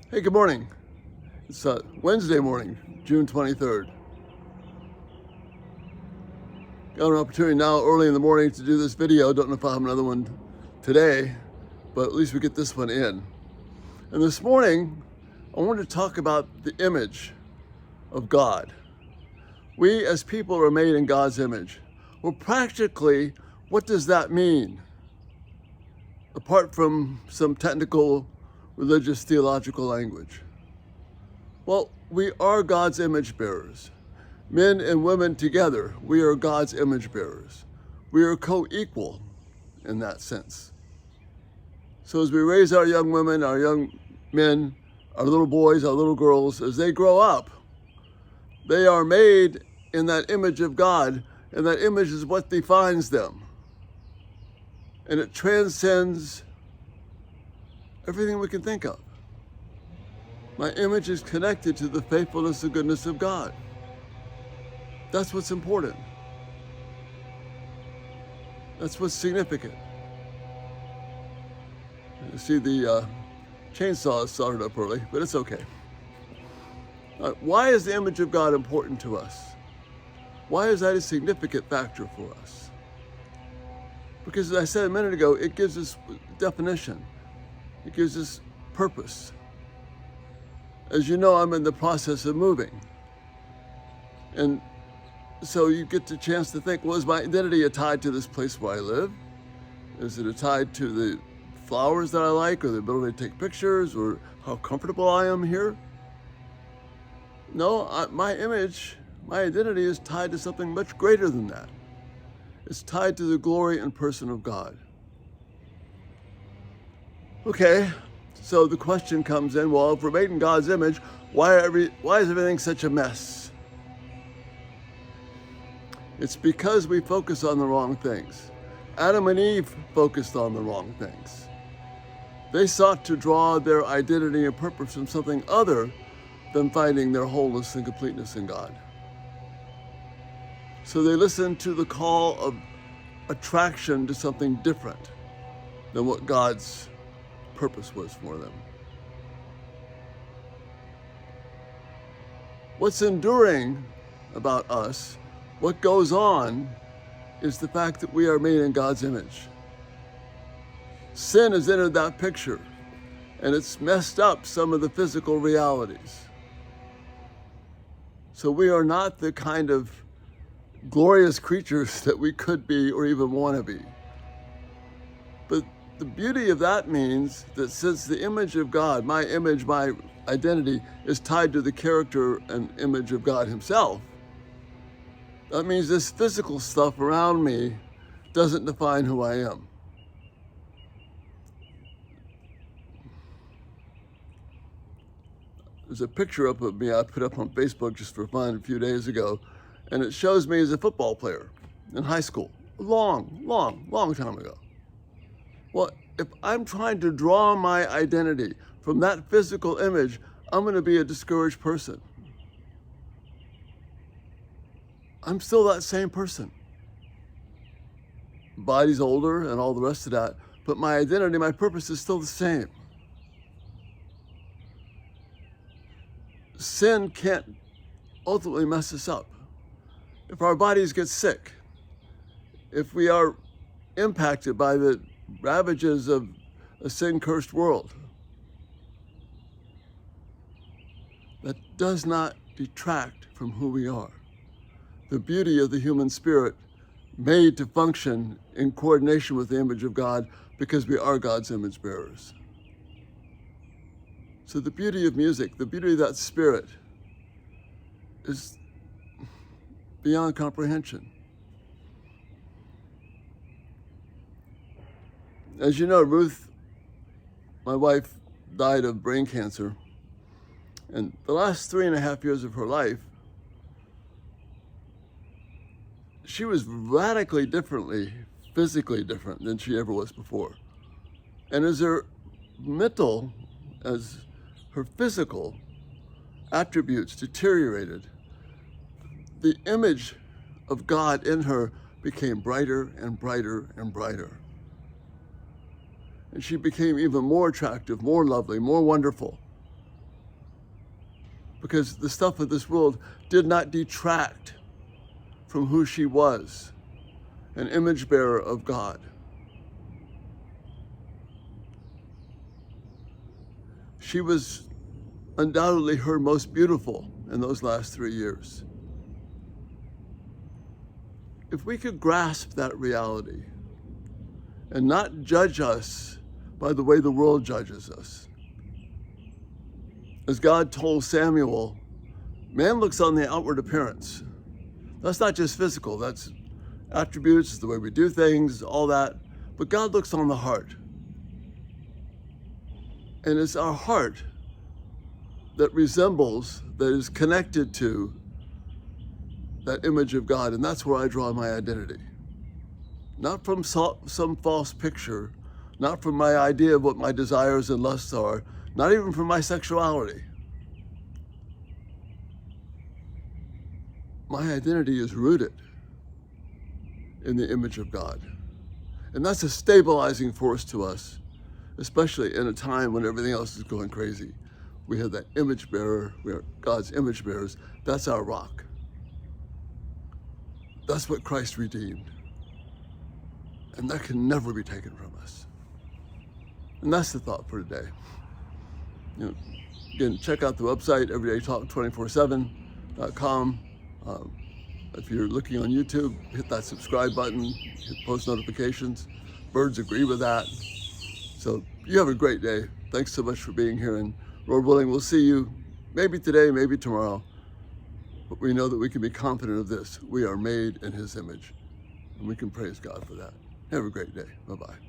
Hey, good morning. It's Wednesday morning, June 23rd. Got an opportunity now early in the morning to do this video. Don't know if I'll have another one today, but at least we get this one in. And this morning, I wanted to talk about the image of God. We as people are made in God's image. Well, practically, what does that mean? Apart from some technical, religious, theological language. Well, we are God's image bearers. Men and women together, we are God's image bearers. We are co-equal in that sense. So as we raise our young women, our young men, our little boys, our little girls, as they grow up, they are made in that image of God, and that image is what defines them. And it transcends everything we can think of. My image is connected to the faithfulness and goodness of God. That's what's important. That's what's significant. You see the chainsaw started up early, but it's okay. Why is the image of God important to us? Why is that a significant factor for us? Because as I said a minute ago, it gives us definition. It gives us purpose. As you know, I'm in the process of moving. And so you get the chance to think, well, is my identity tied to this place where I live? Is it tied to the flowers that I like, or the ability to take pictures, or how comfortable I am here? No, my image, my identity is tied to something much greater than that. It's tied to the glory and person of God. Okay, so the question comes in, well, if we're made in God's image, why is everything such a mess? It's because we focus on the wrong things. Adam and Eve focused on the wrong things. They sought to draw their identity and purpose from something other than finding their wholeness and completeness in God. So they listened to the call of attraction to something different than what God's purpose was for them. What's enduring about us, what goes on, is the fact that we are made in God's image. Sin has entered that picture, and it's messed up some of the physical realities. So we are not the kind of glorious creatures that we could be or even want to be. But the beauty of that means that since the image of God, my image, my identity, is tied to the character and image of God himself, that means this physical stuff around me doesn't define who I am. There's a picture up of me I put up on Facebook just for fun a few days ago, and it shows me as a football player in high school, a long time ago. Well, if I'm trying to draw my identity from that physical image, I'm going to be a discouraged person. I'm still that same person. Body's older and all the rest of that, but my identity, my purpose is still the same. Sin can't ultimately mess us up. If our bodies get sick, if we are impacted by the ravages of a sin-cursed world, that does not detract from who we are. The beauty of the human spirit made to function in coordination with the image of God because we are God's image bearers. So the beauty of music, the beauty of that spirit is beyond comprehension. As you know, Ruth, my wife, died of brain cancer. And the last 3.5 years of her life, she was radically differently, physically different than she ever was before. And as her mental, as her physical attributes deteriorated, the image of God in her became brighter and brighter and brighter. And she became even more attractive, more lovely, more wonderful. because the stuff of this world did not detract from who she was, an image bearer of God. She was undoubtedly her most beautiful in those last 3 years. If we could grasp that reality and not judge us by the way the world judges us. As God told Samuel, man looks on the outward appearance. That's not just physical, that's attributes, the way we do things, all that. But God looks on the heart. And it's our heart that resembles, that is connected to that image of God. And that's where I draw my identity. Not from some false picture, not from my idea of what my desires and lusts are, not even from my sexuality. My identity is rooted in the image of God. And that's a stabilizing force to us, especially in a time when everything else is going crazy. We have that image bearer, we are God's image bearers. That's our rock. That's what Christ redeemed. And that can never be taken from us. And that's the thought for today. Again, check out the website, everydaytalk247.com. If you're looking on YouTube, hit that subscribe button, hit post notifications. Birds agree with that. So you have a great day. Thanks so much for being here. And Lord willing, we'll see you maybe today, maybe tomorrow. But we know that we can be confident of this. We are made in His image. And we can praise God for that. Have a great day. Bye-bye.